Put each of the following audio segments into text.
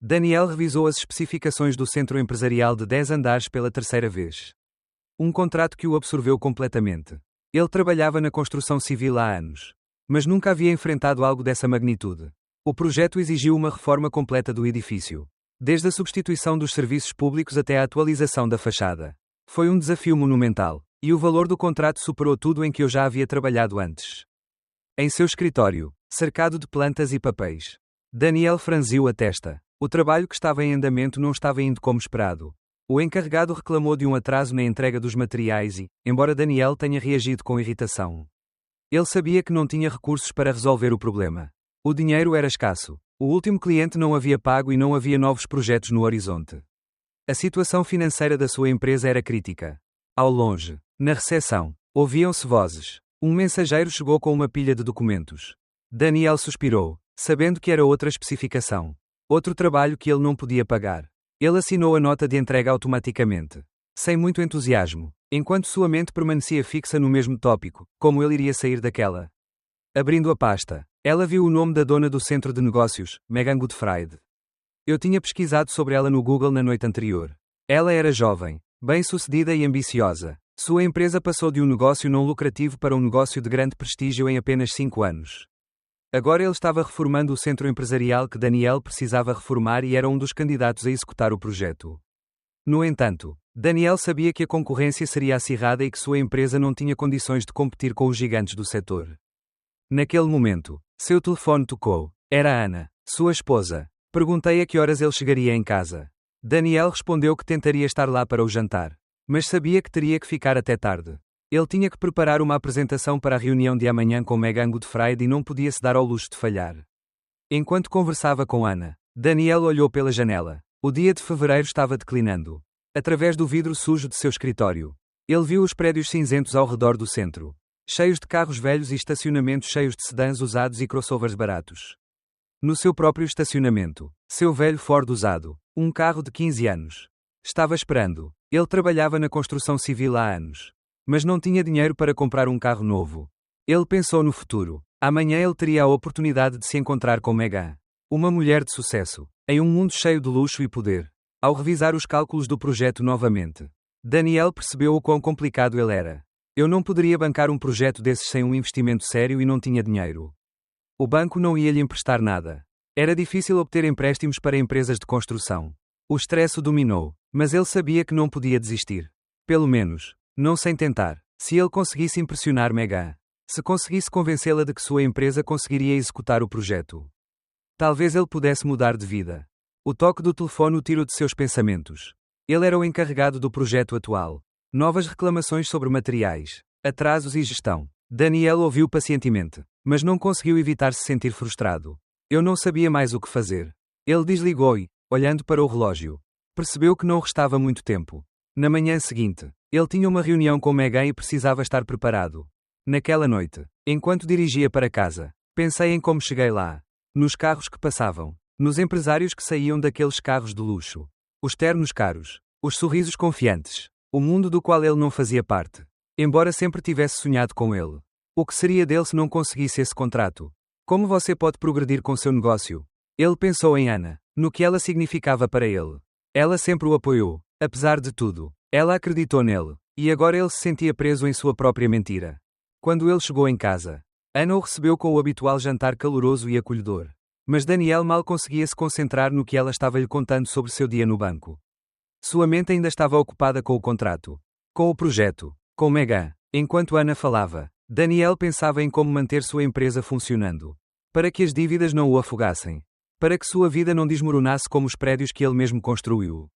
Daniel revisou as especificações do centro empresarial de 10 andares pela terceira vez. Um contrato que o absorveu completamente. Ele trabalhava na construção civil há anos, mas nunca havia enfrentado algo dessa magnitude. O projeto exigiu uma reforma completa do edifício, desde a substituição dos serviços públicos até a atualização da fachada. Foi um desafio monumental, e o valor do contrato superou tudo em que eu já havia trabalhado antes. Em seu escritório, cercado de plantas e papéis, Daniel franziu a testa. O trabalho que estava em andamento não estava indo como esperado. O encarregado reclamou de um atraso na entrega dos materiais e, embora Daniel tenha reagido com irritação, ele sabia que não tinha recursos para resolver o problema. O dinheiro era escasso. O último cliente não havia pago e não havia novos projetos no horizonte. A situação financeira da sua empresa era crítica. Ao longe, na recepção, ouviam-se vozes. Um mensageiro chegou com uma pilha de documentos. Daniel suspirou, sabendo que era outra especificação. Outro trabalho que ele não podia pagar. Ele assinou a nota de entrega automaticamente, sem muito entusiasmo, enquanto sua mente permanecia fixa no mesmo tópico, como ele iria sair daquela. Abrindo a pasta, ela viu o nome da dona do centro de negócios, Megan Goodfried. Eu tinha pesquisado sobre ela no Google na noite anterior. Ela era jovem, bem-sucedida e ambiciosa. Sua empresa passou de um negócio não lucrativo para um negócio de grande prestígio em apenas 5 anos. Agora ele estava reformando o centro empresarial que Daniel precisava reformar e era um dos candidatos a executar o projeto. No entanto, Daniel sabia que a concorrência seria acirrada e que sua empresa não tinha condições de competir com os gigantes do setor. Naquele momento, seu telefone tocou. Era Ana, sua esposa. Perguntei a que horas ele chegaria em casa. Daniel respondeu que tentaria estar lá para o jantar, mas sabia que teria que ficar até tarde. Ele tinha que preparar uma apresentação para a reunião de amanhã com Megan Goodfried e não podia se dar ao luxo de falhar. Enquanto conversava com Ana, Daniel olhou pela janela. O dia de fevereiro estava declinando. Através do vidro sujo de seu escritório, ele viu os prédios cinzentos ao redor do centro, cheios de carros velhos e estacionamentos cheios de sedãs usados e crossovers baratos. No seu próprio estacionamento, seu velho Ford usado, um carro de 15 anos, estava esperando. Ele trabalhava na construção civil há anos, mas não tinha dinheiro para comprar um carro novo. Ele pensou no futuro. Amanhã ele teria a oportunidade de se encontrar com Megan, uma mulher de sucesso, em um mundo cheio de luxo e poder. Ao revisar os cálculos do projeto novamente, Daniel percebeu o quão complicado ele era. Eu não poderia bancar um projeto desses sem um investimento sério e não tinha dinheiro. O banco não ia lhe emprestar nada. Era difícil obter empréstimos para empresas de construção. O estresse o dominou, mas ele sabia que não podia desistir. Pelo menos, não sem tentar. Se ele conseguisse impressionar Megan, se conseguisse convencê-la de que sua empresa conseguiria executar o projeto, talvez ele pudesse mudar de vida. O toque do telefone o tirou de seus pensamentos. Ele era o encarregado do projeto atual. Novas reclamações sobre materiais, atrasos e gestão. Daniel ouviu pacientemente, mas não conseguiu evitar se sentir frustrado. Eu não sabia mais o que fazer. Ele desligou e, olhando para o relógio, percebeu que não restava muito tempo. Na manhã seguinte, ele tinha uma reunião com Megan e precisava estar preparado. Naquela noite, enquanto dirigia para casa, pensei em como cheguei lá. Nos carros que passavam, nos empresários que saíam daqueles carros de luxo, os ternos caros, os sorrisos confiantes, o mundo do qual ele não fazia parte. Embora sempre tivesse sonhado com ele. O que seria dele se não conseguisse esse contrato? Como você pode progredir com seu negócio? Ele pensou em Ana, no que ela significava para ele. Ela sempre o apoiou, apesar de tudo. Ela acreditou nele, e agora ele se sentia preso em sua própria mentira. Quando ele chegou em casa, Ana o recebeu com o habitual jantar caloroso e acolhedor. Mas Daniel mal conseguia se concentrar no que ela estava lhe contando sobre seu dia no banco. Sua mente ainda estava ocupada com o contrato, com o projeto, com Megan. Enquanto Ana falava, Daniel pensava em como manter sua empresa funcionando, para que as dívidas não o afogassem, para que sua vida não desmoronasse como os prédios que ele mesmo construiu.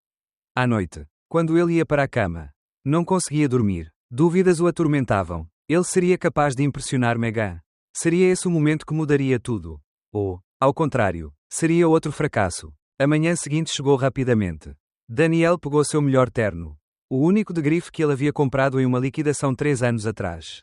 À noite, quando ele ia para a cama, não conseguia dormir. Dúvidas o atormentavam. Ele seria capaz de impressionar Megan? Seria esse o momento que mudaria tudo? Ou, ao contrário, seria outro fracasso? A manhã seguinte chegou rapidamente. Daniel pegou seu melhor terno, o único de grife que ele havia comprado em uma liquidação 3 anos atrás.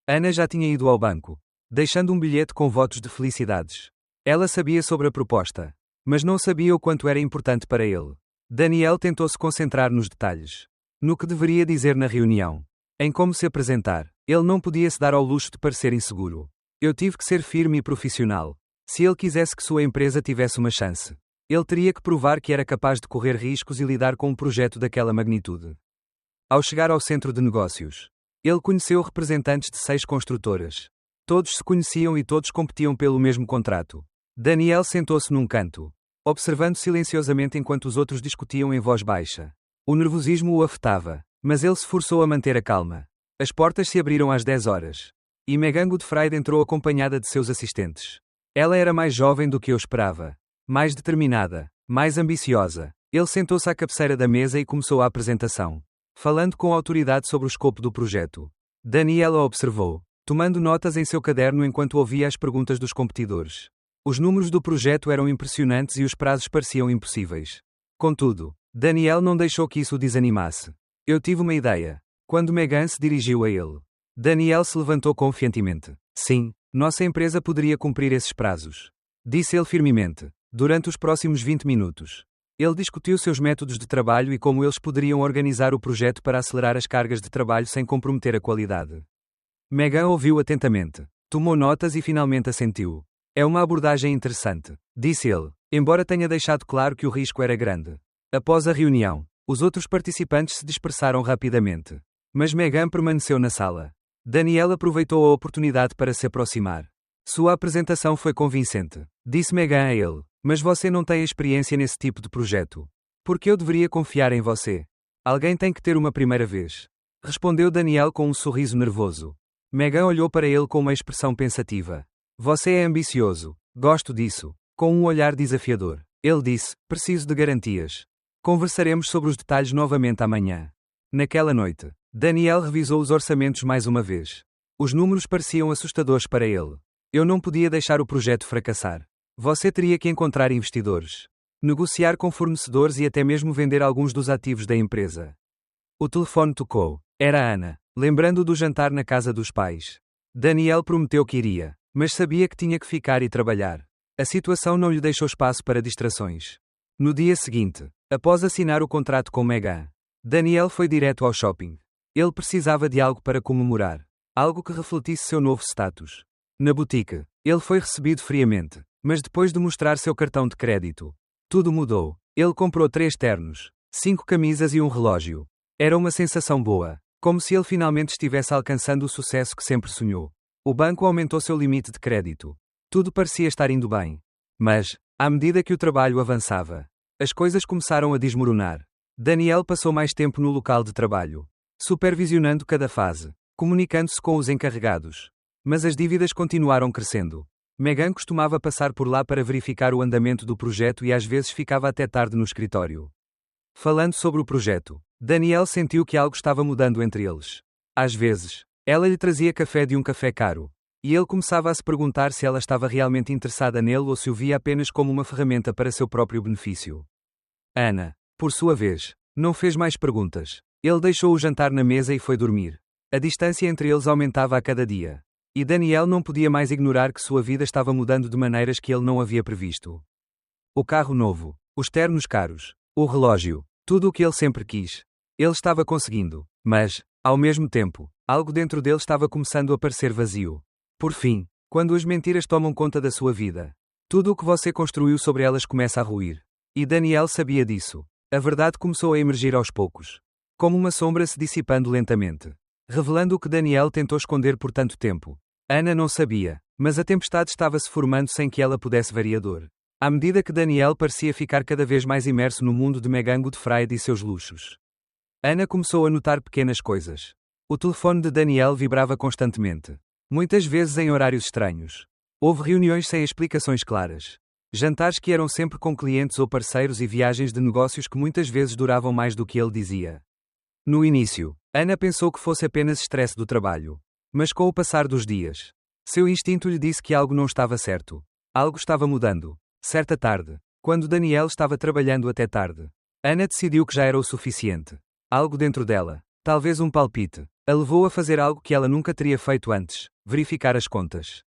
Ana já tinha ido ao banco, deixando um bilhete com votos de felicidades. Ela sabia sobre a proposta, mas não sabia o quanto era importante para ele. Daniel tentou se concentrar nos detalhes, no que deveria dizer na reunião, em como se apresentar. Ele não podia se dar ao luxo de parecer inseguro. Eu tive que ser firme e profissional, se ele quisesse que sua empresa tivesse uma chance. Ele teria que provar que era capaz de correr riscos e lidar com um projeto daquela magnitude. Ao chegar ao centro de negócios, ele conheceu representantes de 6 construtoras. Todos se conheciam e todos competiam pelo mesmo contrato. Daniel sentou-se num canto, observando silenciosamente enquanto os outros discutiam em voz baixa. O nervosismo o afetava, mas ele se forçou a manter a calma. As portas se abriram às 10 horas. E Megan Goodfried entrou acompanhada de seus assistentes. Ela era mais jovem do que eu esperava. Mais determinada, mais ambiciosa. Ele sentou-se à cabeceira da mesa e começou a apresentação, falando com autoridade sobre o escopo do projeto. Daniel a observou, tomando notas em seu caderno enquanto ouvia as perguntas dos competidores. Os números do projeto eram impressionantes e os prazos pareciam impossíveis. Contudo, Daniel não deixou que isso o desanimasse. Eu tive uma ideia. Quando Megan se dirigiu a ele, Daniel se levantou confiantemente. Sim, nossa empresa poderia cumprir esses prazos, disse ele firmemente. Durante os próximos 20 minutos, ele discutiu seus métodos de trabalho e como eles poderiam organizar o projeto para acelerar as cargas de trabalho sem comprometer a qualidade. Megan ouviu atentamente, tomou notas e finalmente assentiu. É uma abordagem interessante, disse ele, embora tenha deixado claro que o risco era grande. Após a reunião, os outros participantes se dispersaram rapidamente. Mas Megan permaneceu na sala. Daniel aproveitou a oportunidade para se aproximar. Sua apresentação foi convincente, disse Megan a ele, mas você não tem experiência nesse tipo de projeto. Por que eu deveria confiar em você? Alguém tem que ter uma primeira vez. Respondeu Daniel com um sorriso nervoso. Megan olhou para ele com uma expressão pensativa. Você é ambicioso. Gosto disso. Com um olhar desafiador. Ele disse, preciso de garantias. Conversaremos sobre os detalhes novamente amanhã. Naquela noite, Daniel revisou os orçamentos mais uma vez. Os números pareciam assustadores para ele. Eu não podia deixar o projeto fracassar. Você teria que encontrar investidores, negociar com fornecedores e até mesmo vender alguns dos ativos da empresa. O telefone tocou. Era Ana, lembrando do jantar na casa dos pais. Daniel prometeu que iria, mas sabia que tinha que ficar e trabalhar. A situação não lhe deixou espaço para distrações. No dia seguinte, após assinar o contrato com Megan, Daniel foi direto ao shopping. Ele precisava de algo para comemorar. Algo que refletisse seu novo status. Na boutique, ele foi recebido friamente, mas depois de mostrar seu cartão de crédito, tudo mudou. Ele comprou 3 ternos, 5 camisas e um relógio. Era uma sensação boa, como se ele finalmente estivesse alcançando o sucesso que sempre sonhou. O banco aumentou seu limite de crédito. Tudo parecia estar indo bem. Mas, à medida que o trabalho avançava, as coisas começaram a desmoronar. Daniel passou mais tempo no local de trabalho, supervisionando cada fase, comunicando-se com os encarregados. Mas as dívidas continuaram crescendo. Megan costumava passar por lá para verificar o andamento do projeto e às vezes ficava até tarde no escritório. Falando sobre o projeto, Daniel sentiu que algo estava mudando entre eles. Às vezes, ela lhe trazia café de um café caro, e ele começava a se perguntar se ela estava realmente interessada nele ou se o via apenas como uma ferramenta para seu próprio benefício. Ana, por sua vez, não fez mais perguntas. Ele deixou o jantar na mesa e foi dormir. A distância entre eles aumentava a cada dia. E Daniel não podia mais ignorar que sua vida estava mudando de maneiras que ele não havia previsto. O carro novo, os ternos caros, o relógio, tudo o que ele sempre quis. Ele estava conseguindo, mas, ao mesmo tempo, algo dentro dele estava começando a parecer vazio. Por fim, quando as mentiras tomam conta da sua vida, tudo o que você construiu sobre elas começa a ruir. E Daniel sabia disso. A verdade começou a emergir aos poucos, como uma sombra se dissipando lentamente, revelando o que Daniel tentou esconder por tanto tempo. Ana não sabia, mas a tempestade estava se formando sem que ela pudesse variador. À medida que Daniel parecia ficar cada vez mais imerso no mundo de Megan Goodfried e seus luxos. Ana começou a notar pequenas coisas. O telefone de Daniel vibrava constantemente, muitas vezes em horários estranhos. Houve reuniões sem explicações claras. Jantares que eram sempre com clientes ou parceiros e viagens de negócios que muitas vezes duravam mais do que ele dizia. No início, Ana pensou que fosse apenas estresse do trabalho. Mas com o passar dos dias, seu instinto lhe disse que algo não estava certo. Algo estava mudando. Certa tarde, quando Daniel estava trabalhando até tarde, Ana decidiu que já era o suficiente. Algo dentro dela, talvez um palpite, a levou a fazer algo que ela nunca teria feito antes: verificar as contas.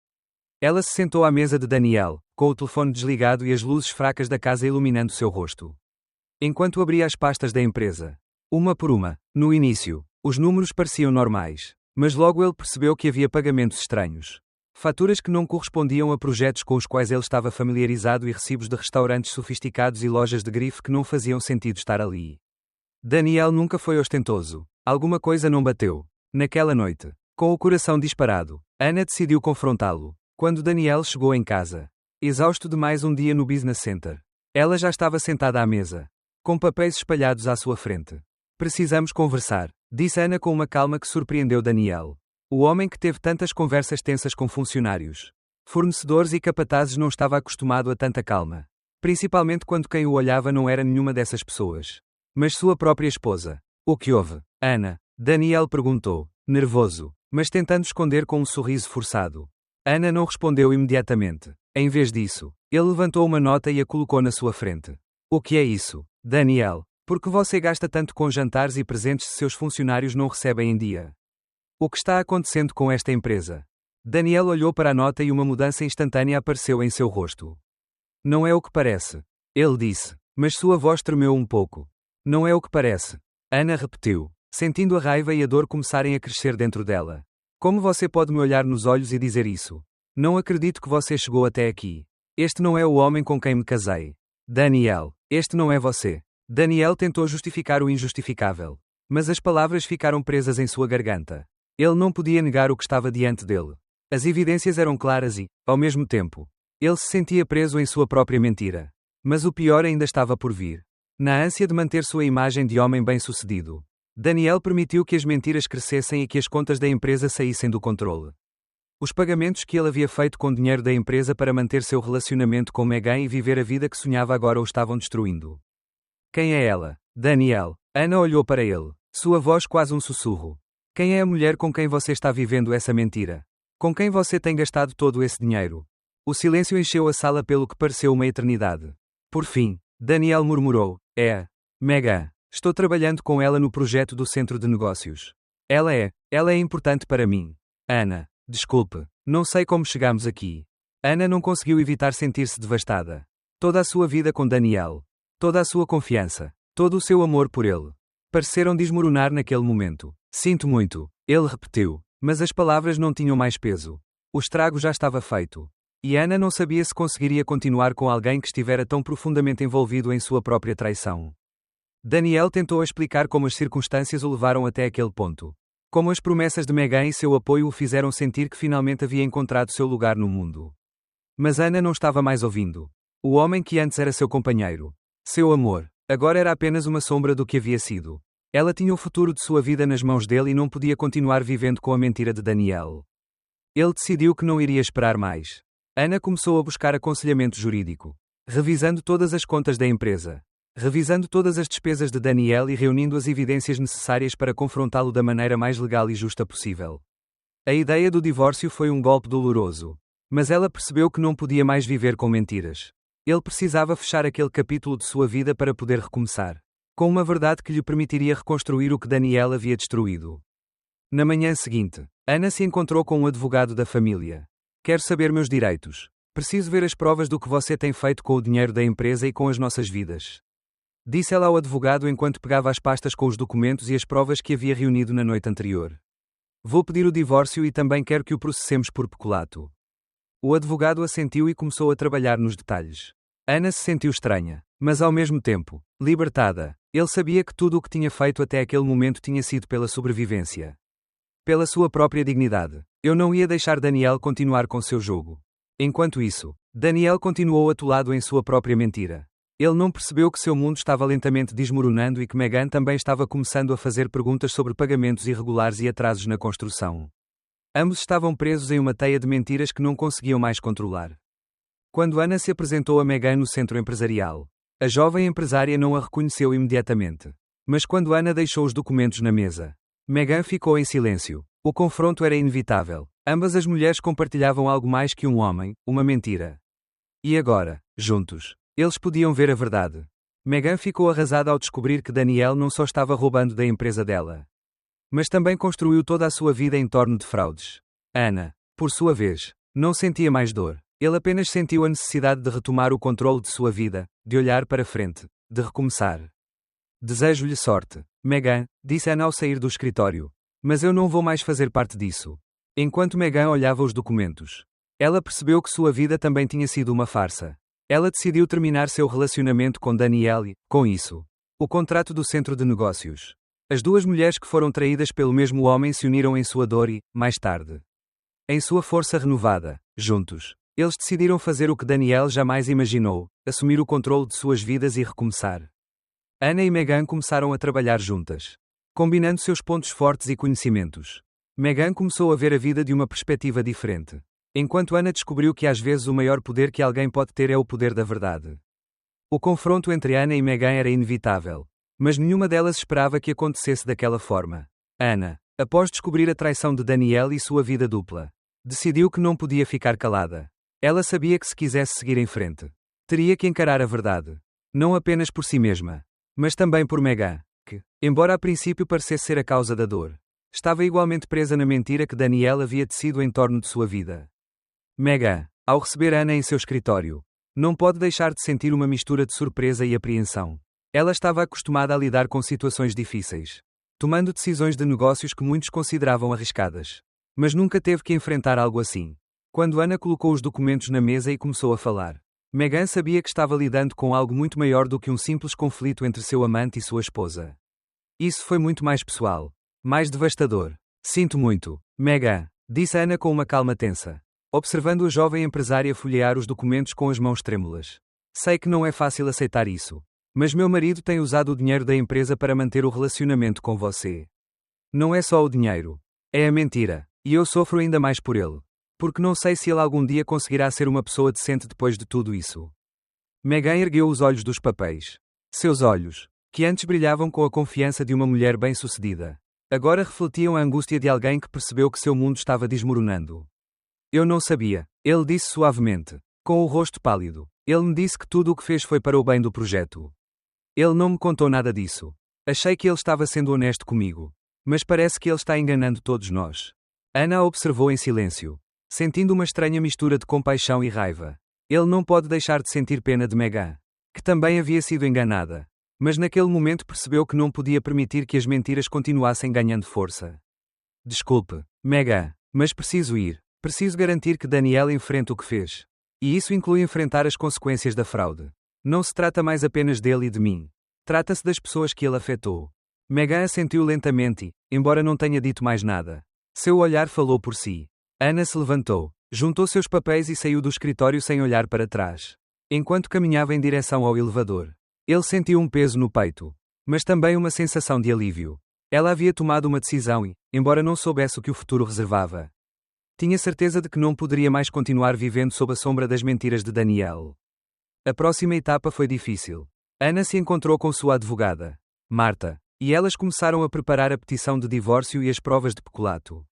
Ela se sentou à mesa de Daniel, com o telefone desligado e as luzes fracas da casa iluminando seu rosto. Enquanto abria as pastas da empresa, uma por uma, no início, os números pareciam normais. Mas logo ele percebeu que havia pagamentos estranhos. Faturas que não correspondiam a projetos com os quais ele estava familiarizado e recibos de restaurantes sofisticados e lojas de grife que não faziam sentido estar ali. Daniel nunca foi ostentoso. Alguma coisa não bateu. Naquela noite, com o coração disparado, Ana decidiu confrontá-lo. Quando Daniel chegou em casa, exausto de mais um dia no business center, ela já estava sentada à mesa, com papéis espalhados à sua frente. Precisamos conversar, disse Ana com uma calma que surpreendeu Daniel. O homem que teve tantas conversas tensas com funcionários, fornecedores e capatazes não estava acostumado a tanta calma. Principalmente quando quem o olhava não era nenhuma dessas pessoas, mas sua própria esposa. O que houve, Ana? Daniel perguntou, nervoso, mas tentando esconder com um sorriso forçado. Ana não respondeu imediatamente. Em vez disso, ele levantou uma nota e a colocou na sua frente. O que é isso, Daniel? Por que você gasta tanto com jantares e presentes se seus funcionários não recebem em dia? O que está acontecendo com esta empresa? Daniel olhou para a nota e uma mudança instantânea apareceu em seu rosto. Não é o que parece, ele disse, mas sua voz tremeu um pouco. Não é o que parece. Ana repetiu, sentindo a raiva e a dor começarem a crescer dentro dela. Como você pode me olhar nos olhos e dizer isso? Não acredito que você chegou até aqui. Este não é o homem com quem me casei. Daniel, este não é você. Daniel tentou justificar o injustificável, mas as palavras ficaram presas em sua garganta. Ele não podia negar o que estava diante dele. As evidências eram claras e, ao mesmo tempo, ele se sentia preso em sua própria mentira. Mas o pior ainda estava por vir. Na ânsia de manter sua imagem de homem bem-sucedido, Daniel permitiu que as mentiras crescessem e que as contas da empresa saíssem do controle. Os pagamentos que ele havia feito com dinheiro da empresa para manter seu relacionamento com Megan e viver a vida que sonhava agora o estavam destruindo. Quem é ela? Daniel. Ana olhou para ele, sua voz quase um sussurro. Quem é a mulher com quem você está vivendo essa mentira? Com quem você tem gastado todo esse dinheiro? O silêncio encheu a sala pelo que pareceu uma eternidade. Por fim, Daniel murmurou, Megan. Estou trabalhando com ela no projeto do centro de negócios. Ela é importante para mim. Ana, desculpe, não sei como chegamos aqui. Ana não conseguiu evitar sentir-se devastada. Toda a sua vida com Daniel, toda a sua confiança, todo o seu amor por ele, pareceram desmoronar naquele momento. Sinto muito, ele repetiu, mas as palavras não tinham mais peso. O estrago já estava feito. E Ana não sabia se conseguiria continuar com alguém que estivera tão profundamente envolvido em sua própria traição. Daniel tentou explicar como as circunstâncias o levaram até aquele ponto. Como as promessas de Megan e seu apoio o fizeram sentir que finalmente havia encontrado seu lugar no mundo. Mas Ana não estava mais ouvindo. O homem que antes era seu companheiro, seu amor, agora era apenas uma sombra do que havia sido. Ela tinha o futuro de sua vida nas mãos dele e não podia continuar vivendo com a mentira de Daniel. Ele decidiu que não iria esperar mais. Ana começou a buscar aconselhamento jurídico, revisando todas as contas da empresa, revisando todas as despesas de Daniel e reunindo as evidências necessárias para confrontá-lo da maneira mais legal e justa possível. A ideia do divórcio foi um golpe doloroso, mas ela percebeu que não podia mais viver com mentiras. Ele precisava fechar aquele capítulo de sua vida para poder recomeçar, com uma verdade que lhe permitiria reconstruir o que Daniel havia destruído. Na manhã seguinte, Ana se encontrou com um advogado da família. Quero saber meus direitos. Preciso ver as provas do que você tem feito com o dinheiro da empresa e com as nossas vidas. Disse ela ao advogado enquanto pegava as pastas com os documentos e as provas que havia reunido na noite anterior. Vou pedir o divórcio e também quero que o processemos por peculato. O advogado assentiu e começou a trabalhar nos detalhes. Ana se sentiu estranha, mas ao mesmo tempo, libertada. Ele sabia que tudo o que tinha feito até aquele momento tinha sido pela sobrevivência. Pela sua própria dignidade. Eu não ia deixar Daniel continuar com seu jogo. Enquanto isso, Daniel continuou atolado em sua própria mentira. Ele não percebeu que seu mundo estava lentamente desmoronando e que Megan também estava começando a fazer perguntas sobre pagamentos irregulares e atrasos na construção. Ambos estavam presos em uma teia de mentiras que não conseguiam mais controlar. Quando Ana se apresentou a Megan no centro empresarial, a jovem empresária não a reconheceu imediatamente. Mas quando Ana deixou os documentos na mesa, Megan ficou em silêncio. O confronto era inevitável. Ambas as mulheres compartilhavam algo mais que um homem, uma mentira. E agora, juntos, eles podiam ver a verdade. Megan ficou arrasada ao descobrir que Daniel não só estava roubando da empresa dela, mas também construiu toda a sua vida em torno de fraudes. Ana, por sua vez, não sentia mais dor. Ele apenas sentiu a necessidade de retomar o controle de sua vida, de olhar para frente, de recomeçar. Desejo-lhe sorte, Megan, disse Ana ao sair do escritório. Mas eu não vou mais fazer parte disso. Enquanto Megan olhava os documentos, ela percebeu que sua vida também tinha sido uma farsa. Ela decidiu terminar seu relacionamento com Daniel e, com isso, o contrato do centro de negócios. As duas mulheres que foram traídas pelo mesmo homem se uniram em sua dor e, mais tarde, em sua força renovada, juntos, eles decidiram fazer o que Daniel jamais imaginou: assumir o controle de suas vidas e recomeçar. Anna e Megan começaram a trabalhar juntas, combinando seus pontos fortes e conhecimentos. Megan começou a ver a vida de uma perspectiva diferente, enquanto Anna descobriu que às vezes o maior poder que alguém pode ter é o poder da verdade. O confronto entre Anna e Megan era inevitável, mas nenhuma delas esperava que acontecesse daquela forma. Anna, após descobrir a traição de Daniel e sua vida dupla, decidiu que não podia ficar calada. Ela sabia que se quisesse seguir em frente, teria que encarar a verdade. Não apenas por si mesma, mas também por Megan, que, embora a princípio parecesse ser a causa da dor, estava igualmente presa na mentira que Daniel havia tecido em torno de sua vida. Megan, ao receber Anna em seu escritório, não pode deixar de sentir uma mistura de surpresa e apreensão. Ela estava acostumada a lidar com situações difíceis, tomando decisões de negócios que muitos consideravam arriscadas. Mas nunca teve que enfrentar algo assim. Quando Anna colocou os documentos na mesa e começou a falar, Megan sabia que estava lidando com algo muito maior do que um simples conflito entre seu amante e sua esposa. Isso foi muito mais pessoal, mais devastador. Sinto muito, Megan, disse Anna com uma calma tensa, observando a jovem empresária folhear os documentos com as mãos trêmulas. Sei que não é fácil aceitar isso, mas meu marido tem usado o dinheiro da empresa para manter o relacionamento com você. Não é só o dinheiro, é a mentira, e eu sofro ainda mais por ele. Porque não sei se ele algum dia conseguirá ser uma pessoa decente depois de tudo isso. Megan ergueu os olhos dos papéis. Seus olhos, que antes brilhavam com a confiança de uma mulher bem-sucedida, agora refletiam a angústia de alguém que percebeu que seu mundo estava desmoronando. Eu não sabia, ele disse suavemente, com o rosto pálido. Ele me disse que tudo o que fez foi para o bem do projeto. Ele não me contou nada disso. Achei que ele estava sendo honesto comigo. Mas parece que ele está enganando todos nós. Anna observou em silêncio, sentindo uma estranha mistura de compaixão e raiva. Ele não pode deixar de sentir pena de Megan, que também havia sido enganada. Mas naquele momento percebeu que não podia permitir que as mentiras continuassem ganhando força. Desculpe, Megan, mas preciso ir. Preciso garantir que Daniel enfrente o que fez. E isso inclui enfrentar as consequências da fraude. Não se trata mais apenas dele e de mim. Trata-se das pessoas que ele afetou. Megan assentiu lentamente e, embora não tenha dito mais nada, seu olhar falou por si. Anna se levantou, juntou seus papéis e saiu do escritório sem olhar para trás. Enquanto caminhava em direção ao elevador, ele sentiu um peso no peito, mas também uma sensação de alívio. Ela havia tomado uma decisão e, embora não soubesse o que o futuro reservava, tinha certeza de que não poderia mais continuar vivendo sob a sombra das mentiras de Daniel. A próxima etapa foi difícil. Anna se encontrou com sua advogada, Marta, e elas começaram a preparar a petição de divórcio e as provas de peculato.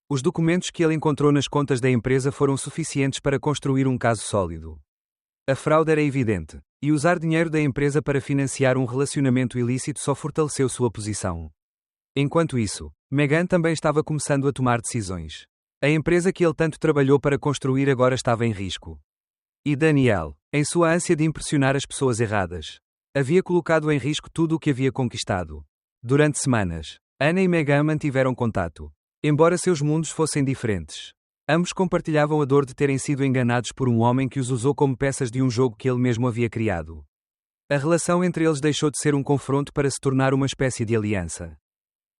Os documentos que ele encontrou nas contas da empresa foram suficientes para construir um caso sólido. A fraude era evidente, e usar dinheiro da empresa para financiar um relacionamento ilícito só fortaleceu sua posição. Enquanto isso, Megan também estava começando a tomar decisões. A empresa que ele tanto trabalhou para construir agora estava em risco. E Daniel, em sua ânsia de impressionar as pessoas erradas, havia colocado em risco tudo o que havia conquistado. Durante semanas, Anna e Megan mantiveram contato. Embora seus mundos fossem diferentes, ambos compartilhavam a dor de terem sido enganados por um homem que os usou como peças de um jogo que ele mesmo havia criado. A relação entre eles deixou de ser um confronto para se tornar uma espécie de aliança.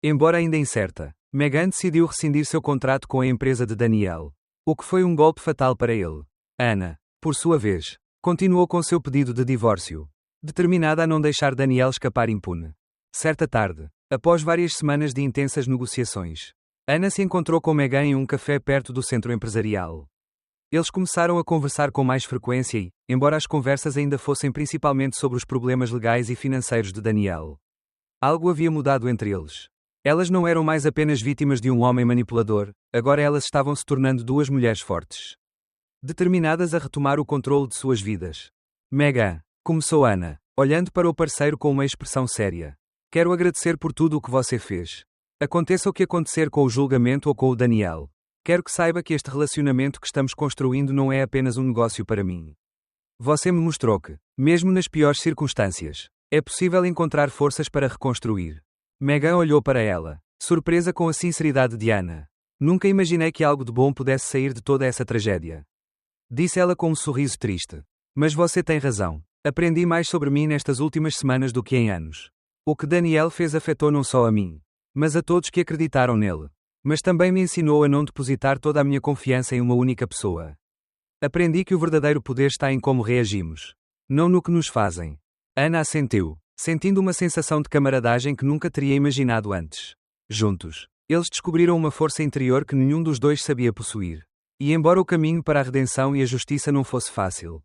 Embora ainda incerta, Megan decidiu rescindir seu contrato com a empresa de Daniel, o que foi um golpe fatal para ele. Anna, por sua vez, continuou com seu pedido de divórcio, determinada a não deixar Daniel escapar impune. Certa tarde, após várias semanas de intensas negociações, Anna se encontrou com Megan em um café perto do centro empresarial. Eles começaram a conversar com mais frequência e, embora as conversas ainda fossem principalmente sobre os problemas legais e financeiros de Daniel, algo havia mudado entre eles. Elas não eram mais apenas vítimas de um homem manipulador, agora elas estavam se tornando duas mulheres fortes, determinadas a retomar o controle de suas vidas. Megan, começou Anna, olhando para o parceiro com uma expressão séria. Quero agradecer por tudo o que você fez. Aconteça o que acontecer com o julgamento ou com o Daniel. Quero que saiba que este relacionamento que estamos construindo não é apenas um negócio para mim. Você me mostrou que, mesmo nas piores circunstâncias, é possível encontrar forças para reconstruir. Megan olhou para ela, surpresa com a sinceridade de Anna. Nunca imaginei que algo de bom pudesse sair de toda essa tragédia. Disse ela com um sorriso triste. Mas você tem razão. Aprendi mais sobre mim nestas últimas semanas do que em anos. O que Daniel fez afetou não só a mim, mas a todos que acreditaram nele. Mas também me ensinou a não depositar toda a minha confiança em uma única pessoa. Aprendi que o verdadeiro poder está em como reagimos, não no que nos fazem. Ana assentiu, sentindo uma sensação de camaradagem que nunca teria imaginado antes. Juntos, eles descobriram uma força interior que nenhum dos dois sabia possuir. E embora o caminho para a redenção e a justiça não fosse fácil,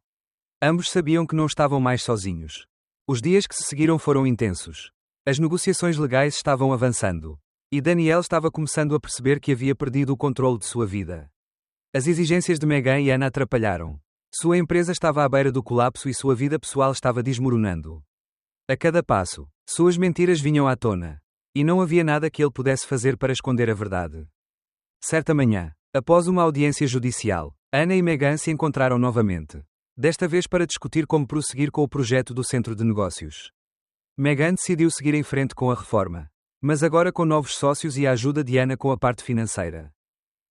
ambos sabiam que não estavam mais sozinhos. Os dias que se seguiram foram intensos. As negociações legais estavam avançando. E Daniel estava começando a perceber que havia perdido o controle de sua vida. As exigências de Megan e Ana atrapalharam. Sua empresa estava à beira do colapso e sua vida pessoal estava desmoronando. A cada passo, suas mentiras vinham à tona. E não havia nada que ele pudesse fazer para esconder a verdade. Certa manhã, após uma audiência judicial, Ana e Megan se encontraram novamente. Desta vez para discutir como prosseguir com o projeto do centro de negócios. Megan decidiu seguir em frente com a reforma. Mas agora com novos sócios e a ajuda de Ana com a parte financeira.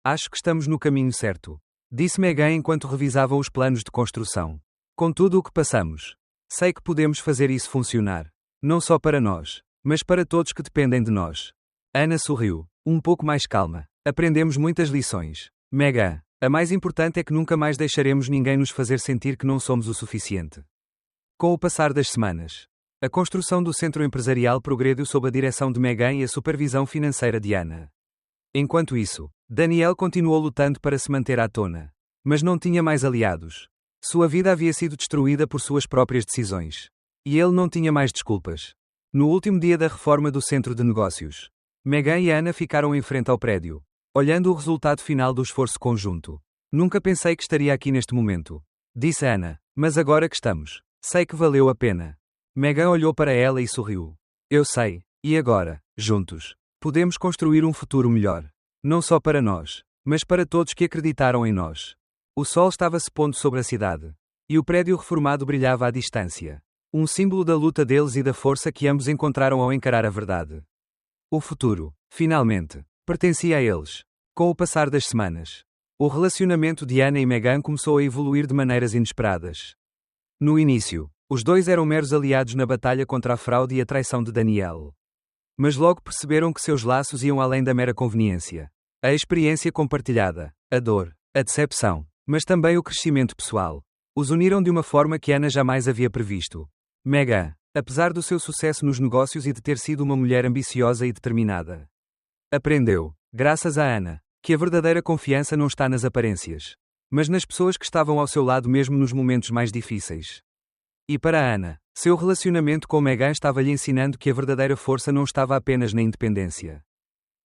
Acho que estamos no caminho certo, disse Megan enquanto revisavam os planos de construção. Com tudo o que passamos, sei que podemos fazer isso funcionar. Não só para nós, mas para todos que dependem de nós. Ana sorriu, um pouco mais calma. Aprendemos muitas lições. Megan, a mais importante é que nunca mais deixaremos ninguém nos fazer sentir que não somos o suficiente. Com o passar das semanas, a construção do centro empresarial progrediu sob a direção de Megan e a supervisão financeira de Ana. Enquanto isso, Daniel continuou lutando para se manter à tona. Mas não tinha mais aliados. Sua vida havia sido destruída por suas próprias decisões. E ele não tinha mais desculpas. No último dia da reforma do centro de negócios, Megan e Ana ficaram em frente ao prédio, olhando o resultado final do esforço conjunto. Nunca pensei que estaria aqui neste momento, disse Ana, mas agora que estamos, sei que valeu a pena. Megan olhou para ela e sorriu. Eu sei, e agora, juntos, podemos construir um futuro melhor. Não só para nós, mas para todos que acreditaram em nós. O sol estava se pondo sobre a cidade. E o prédio reformado brilhava à distância. Um símbolo da luta deles e da força que ambos encontraram ao encarar a verdade. O futuro, finalmente, pertencia a eles. Com o passar das semanas, o relacionamento de Ana e Megan começou a evoluir de maneiras inesperadas. No início, os dois eram meros aliados na batalha contra a fraude e a traição de Daniel. Mas logo perceberam que seus laços iam além da mera conveniência. A experiência compartilhada, a dor, a decepção, mas também o crescimento pessoal, os uniram de uma forma que Ana jamais havia previsto. Megan, apesar do seu sucesso nos negócios e de ter sido uma mulher ambiciosa e determinada, aprendeu, graças a Ana, que a verdadeira confiança não está nas aparências, mas nas pessoas que estavam ao seu lado mesmo nos momentos mais difíceis. E para Ana, seu relacionamento com Megan estava-lhe ensinando que a verdadeira força não estava apenas na independência,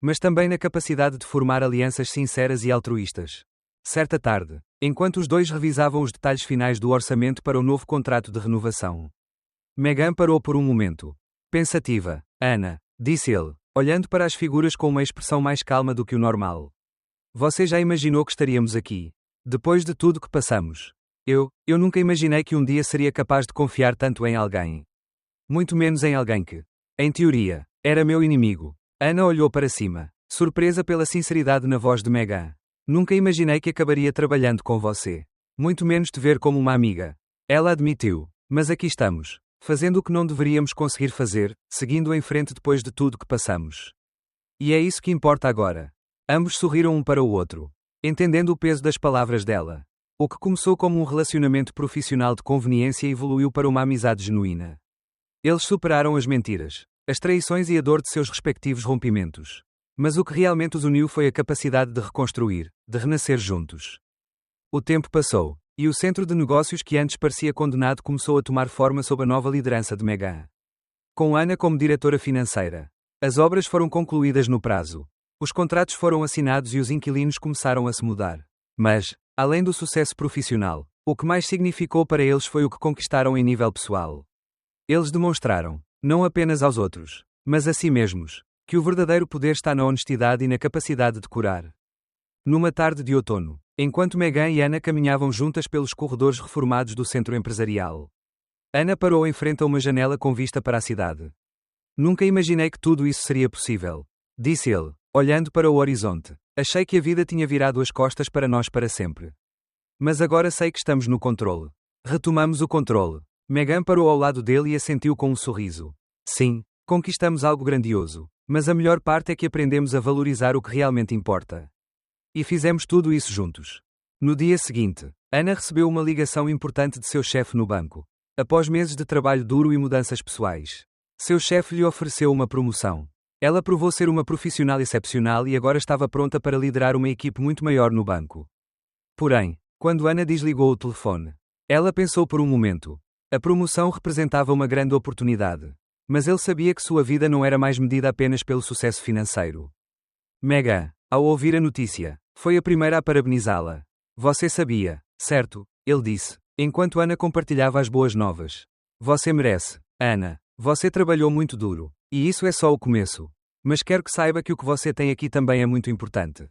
mas também na capacidade de formar alianças sinceras e altruístas. Certa tarde, enquanto os dois revisavam os detalhes finais do orçamento para o novo contrato de renovação, Megan parou por um momento. Pensativa, Ana, disse ele, olhando para as figuras com uma expressão mais calma do que o normal. Você já imaginou que estaríamos aqui? Depois de tudo que passamos. Eu nunca imaginei que um dia seria capaz de confiar tanto em alguém. Muito menos em alguém que, em teoria, era meu inimigo. Ana olhou para cima, surpresa pela sinceridade na voz de Megan. Nunca imaginei que acabaria trabalhando com você. Muito menos te ver como uma amiga. Ela admitiu. Mas aqui estamos, fazendo o que não deveríamos conseguir fazer, seguindo em frente depois de tudo que passamos. E é isso que importa agora. Ambos sorriram um para o outro, entendendo o peso das palavras dela. O que começou como um relacionamento profissional de conveniência evoluiu para uma amizade genuína. Eles superaram as mentiras, as traições e a dor de seus respectivos rompimentos. Mas o que realmente os uniu foi a capacidade de reconstruir, de renascer juntos. O tempo passou, e o centro de negócios que antes parecia condenado começou a tomar forma sob a nova liderança de Megan. Com Ana como diretora financeira, as obras foram concluídas no prazo. Os contratos foram assinados e os inquilinos começaram a se mudar. Mas, além do sucesso profissional, o que mais significou para eles foi o que conquistaram em nível pessoal. Eles demonstraram, não apenas aos outros, mas a si mesmos, que o verdadeiro poder está na honestidade e na capacidade de curar. Numa tarde de outono, enquanto Megan e Ana caminhavam juntas pelos corredores reformados do centro empresarial, Ana parou em frente a uma janela com vista para a cidade. Nunca imaginei que tudo isso seria possível, disse ele, olhando para o horizonte. Achei que a vida tinha virado as costas para nós para sempre. Mas agora sei que estamos no controle. Retomamos o controle. Megan parou ao lado dele e assentiu com um sorriso. Sim, conquistamos algo grandioso, mas a melhor parte é que aprendemos a valorizar o que realmente importa. E fizemos tudo isso juntos. No dia seguinte, Ana recebeu uma ligação importante de seu chefe no banco. Após meses de trabalho duro e mudanças pessoais, seu chefe lhe ofereceu uma promoção. Ela provou ser uma profissional excepcional e agora estava pronta para liderar uma equipe muito maior no banco. Porém, quando Ana desligou o telefone, ela pensou por um momento. A promoção representava uma grande oportunidade. Mas ele sabia que sua vida não era mais medida apenas pelo sucesso financeiro. Megan, ao ouvir a notícia, foi a primeira a parabenizá-la. Você sabia, certo? Ele disse, enquanto Ana compartilhava as boas novas. Você merece, Ana. Você trabalhou muito duro. E isso é só o começo. Mas quero que saiba que o que você tem aqui também é muito importante.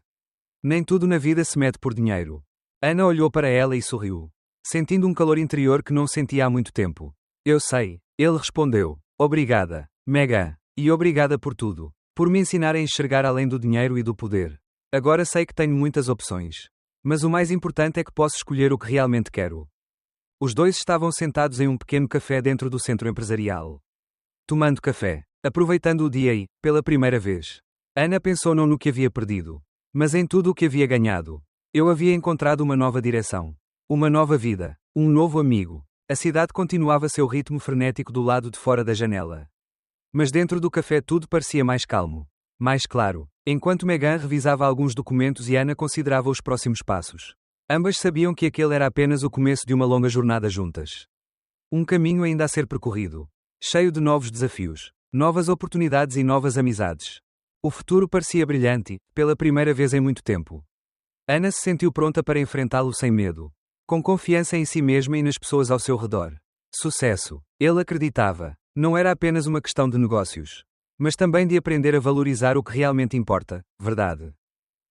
Nem tudo na vida se mede por dinheiro. Ana olhou para ela e sorriu, sentindo um calor interior que não sentia há muito tempo. Eu sei, ele respondeu. Obrigada, Megan, e obrigada por tudo. Por me ensinar a enxergar além do dinheiro e do poder. Agora sei que tenho muitas opções. Mas o mais importante é que posso escolher o que realmente quero. Os dois estavam sentados em um pequeno café dentro do centro empresarial. Tomando café, aproveitando o dia e, pela primeira vez, Ana pensou não no que havia perdido, mas em tudo o que havia ganhado. Eu havia encontrado uma nova direção. Uma nova vida. Um novo amigo. A cidade continuava seu ritmo frenético do lado de fora da janela. Mas dentro do café tudo parecia mais calmo. Mais claro. Enquanto Megan revisava alguns documentos e Ana considerava os próximos passos. Ambas sabiam que aquele era apenas o começo de uma longa jornada juntas. Um caminho ainda a ser percorrido. Cheio de novos desafios, novas oportunidades e novas amizades. O futuro parecia brilhante, pela primeira vez em muito tempo. Ana se sentiu pronta para enfrentá-lo sem medo. Com confiança em si mesma e nas pessoas ao seu redor. Sucesso, ele acreditava, não era apenas uma questão de negócios, mas também de aprender a valorizar o que realmente importa, verdade.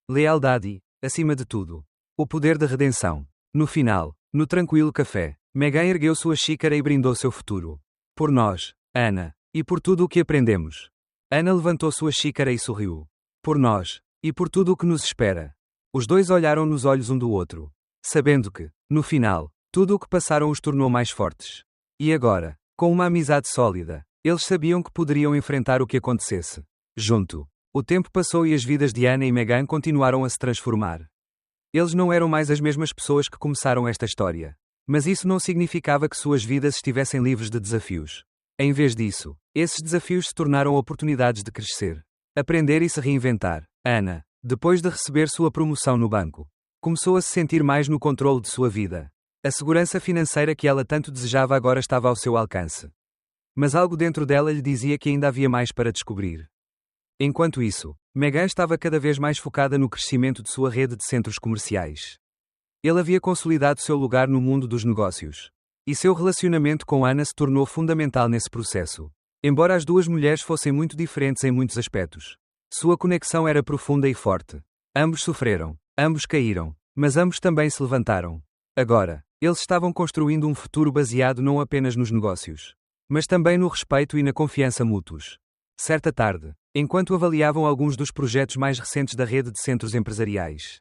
Lealdade e, acima de tudo, o poder da redenção. No final, no tranquilo café, Megan ergueu sua xícara e brindou seu futuro. Por nós, Ana, e por tudo o que aprendemos. Ana levantou sua xícara e sorriu. Por nós, e por tudo o que nos espera. Os dois olharam nos olhos um do outro, sabendo que, no final, tudo o que passaram os tornou mais fortes. E agora, com uma amizade sólida, eles sabiam que poderiam enfrentar o que acontecesse. Junto. O tempo passou e as vidas de Ana e Megan continuaram a se transformar. Eles não eram mais as mesmas pessoas que começaram esta história. Mas isso não significava que suas vidas estivessem livres de desafios. Em vez disso, esses desafios se tornaram oportunidades de crescer, aprender e se reinventar. Ana, depois de receber sua promoção no banco, começou a se sentir mais no controle de sua vida. A segurança financeira que ela tanto desejava agora estava ao seu alcance. Mas algo dentro dela lhe dizia que ainda havia mais para descobrir. Enquanto isso, Megan estava cada vez mais focada no crescimento de sua rede de centros comerciais. Ele havia consolidado seu lugar no mundo dos negócios. E seu relacionamento com Ana se tornou fundamental nesse processo. Embora as duas mulheres fossem muito diferentes em muitos aspectos, sua conexão era profunda e forte. Ambos sofreram, ambos caíram, mas ambos também se levantaram. Agora, eles estavam construindo um futuro baseado não apenas nos negócios, mas também no respeito e na confiança mútuos. Certa tarde, enquanto avaliavam alguns dos projetos mais recentes da rede de centros empresariais,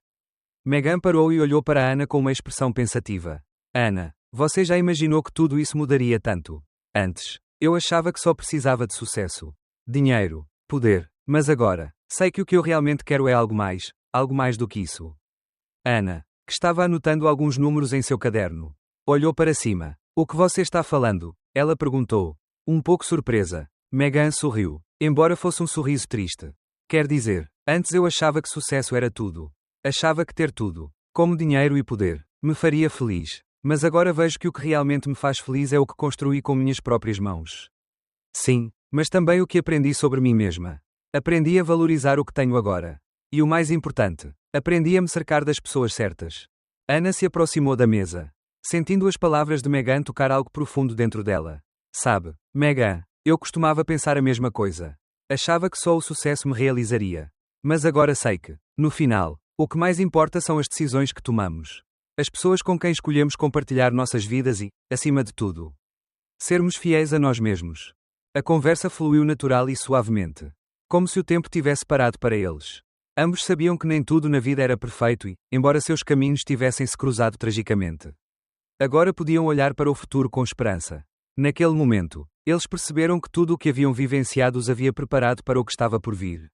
Megan parou e olhou para Ana com uma expressão pensativa. Ana, você já imaginou que tudo isso mudaria tanto? Antes, eu achava que só precisava de sucesso, dinheiro, poder, mas agora, sei que o que eu realmente quero é algo mais do que isso. Ana, que estava anotando alguns números em seu caderno, olhou para cima. O que você está falando? Ela perguntou, um pouco surpresa. Megan sorriu, embora fosse um sorriso triste. Quer dizer, antes eu achava que sucesso era tudo. Achava que ter tudo, como dinheiro e poder, me faria feliz. Mas agora vejo que o que realmente me faz feliz é o que construí com minhas próprias mãos. Sim, mas também o que aprendi sobre mim mesma. Aprendi a valorizar o que tenho agora. E o mais importante, aprendi a me cercar das pessoas certas. Ana se aproximou da mesa, sentindo as palavras de Megan tocar algo profundo dentro dela. Sabe, Megan, eu costumava pensar a mesma coisa. Achava que só o sucesso me realizaria. Mas agora sei que, no final, o que mais importa são as decisões que tomamos. As pessoas com quem escolhemos compartilhar nossas vidas e, acima de tudo, sermos fiéis a nós mesmos. A conversa fluiu natural e suavemente. Como se o tempo tivesse parado para eles. Ambos sabiam que nem tudo na vida era perfeito e, embora seus caminhos tivessem se cruzado tragicamente, agora podiam olhar para o futuro com esperança. Naquele momento, eles perceberam que tudo o que haviam vivenciado os havia preparado para o que estava por vir.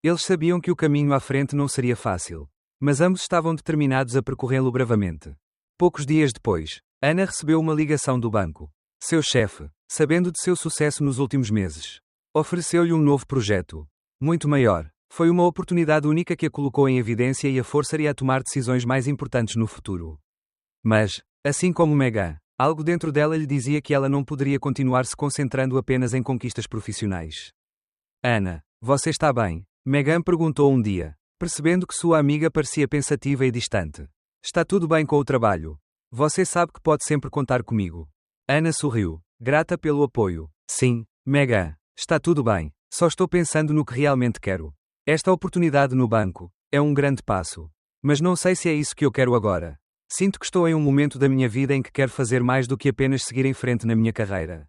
Eles sabiam que o caminho à frente não seria fácil, mas ambos estavam determinados a percorrê-lo bravamente. Poucos dias depois, Ana recebeu uma ligação do banco. Seu chefe, sabendo de seu sucesso nos últimos meses, ofereceu-lhe um novo projeto. Muito maior. Foi uma oportunidade única que a colocou em evidência e a forçaria a tomar decisões mais importantes no futuro. Mas, assim como Megan, algo dentro dela lhe dizia que ela não poderia continuar se concentrando apenas em conquistas profissionais. Ana, você está bem? Megan perguntou um dia, percebendo que sua amiga parecia pensativa e distante. Está tudo bem com o trabalho? Você sabe que pode sempre contar comigo. Ana sorriu, grata pelo apoio. Sim, Megan, está tudo bem. Só estou pensando no que realmente quero. Esta oportunidade no banco é um grande passo. Mas não sei se é isso que eu quero agora. Sinto que estou em um momento da minha vida em que quero fazer mais do que apenas seguir em frente na minha carreira.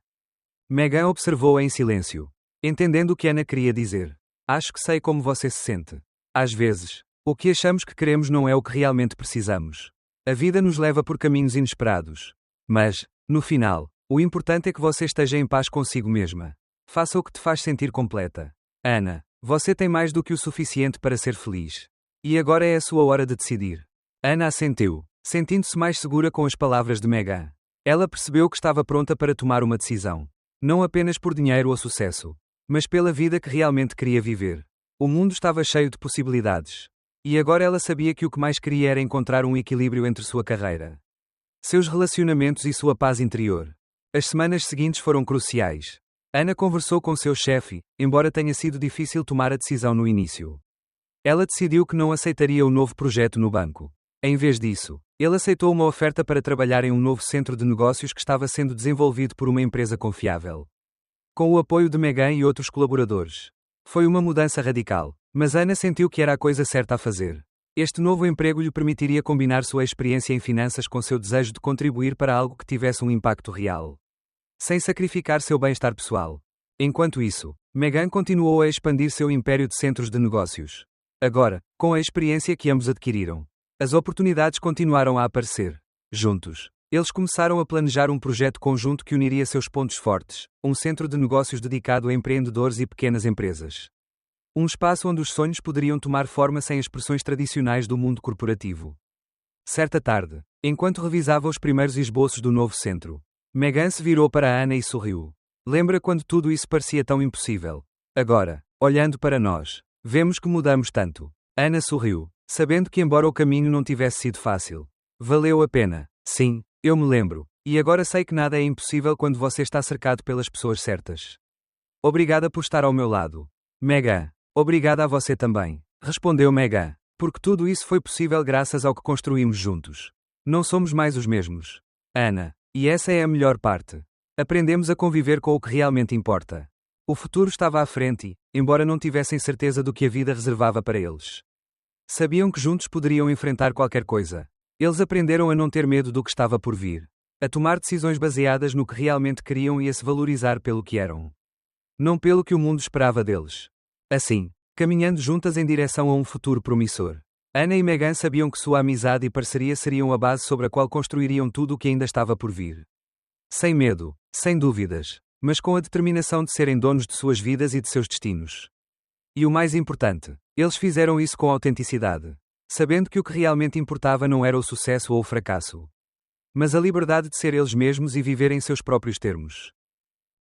Megan observou-a em silêncio, entendendo o que Ana queria dizer. Acho que sei como você se sente. Às vezes, o que achamos que queremos não é o que realmente precisamos. A vida nos leva por caminhos inesperados. Mas, no final, o importante é que você esteja em paz consigo mesma. Faça o que te faz sentir completa. Ana, você tem mais do que o suficiente para ser feliz. E agora é a sua hora de decidir. Ana assentiu, sentindo-se mais segura com as palavras de Megan. Ela percebeu que estava pronta para tomar uma decisão. Não apenas por dinheiro ou sucesso, mas pela vida que realmente queria viver. O mundo estava cheio de possibilidades. E agora ela sabia que o que mais queria era encontrar um equilíbrio entre sua carreira, seus relacionamentos e sua paz interior. As semanas seguintes foram cruciais. Ana conversou com seu chefe, embora tenha sido difícil tomar a decisão no início. Ela decidiu que não aceitaria o novo projeto no banco. Em vez disso, ele aceitou uma oferta para trabalhar em um novo centro de negócios que estava sendo desenvolvido por uma empresa confiável. Com o apoio de Megan e outros colaboradores. Foi uma mudança radical, mas Ana sentiu que era a coisa certa a fazer. Este novo emprego lhe permitiria combinar sua experiência em finanças com seu desejo de contribuir para algo que tivesse um impacto real, sem sacrificar seu bem-estar pessoal. Enquanto isso, Megan continuou a expandir seu império de centros de negócios. Agora, com a experiência que ambos adquiriram, as oportunidades continuaram a aparecer. Juntos, eles começaram a planejar um projeto conjunto que uniria seus pontos fortes, um centro de negócios dedicado a empreendedores e pequenas empresas. Um espaço onde os sonhos poderiam tomar forma sem as pressões tradicionais do mundo corporativo. Certa tarde, enquanto revisava os primeiros esboços do novo centro, Megan se virou para Ana e sorriu. Lembra quando tudo isso parecia tão impossível? Agora, olhando para nós, vemos que mudamos tanto. Ana sorriu, sabendo que embora o caminho não tivesse sido fácil, valeu a pena. Sim, eu me lembro, e agora sei que nada é impossível quando você está cercado pelas pessoas certas. Obrigada por estar ao meu lado. Megan, obrigada a você também, respondeu Megan, porque tudo isso foi possível graças ao que construímos juntos. Não somos mais os mesmos. Ana, e essa é a melhor parte. Aprendemos a conviver com o que realmente importa. O futuro estava à frente e, embora não tivessem certeza do que a vida reservava para eles, sabiam que juntos poderiam enfrentar qualquer coisa. Eles aprenderam a não ter medo do que estava por vir, a tomar decisões baseadas no que realmente queriam e a se valorizar pelo que eram, não pelo que o mundo esperava deles. Assim, caminhando juntas em direção a um futuro promissor, Ana e Megan sabiam que sua amizade e parceria seriam a base sobre a qual construiriam tudo o que ainda estava por vir. Sem medo, sem dúvidas, mas com a determinação de serem donos de suas vidas e de seus destinos. E o mais importante, eles fizeram isso com autenticidade, sabendo que o que realmente importava não era o sucesso ou o fracasso, mas a liberdade de ser eles mesmos e viver em seus próprios termos.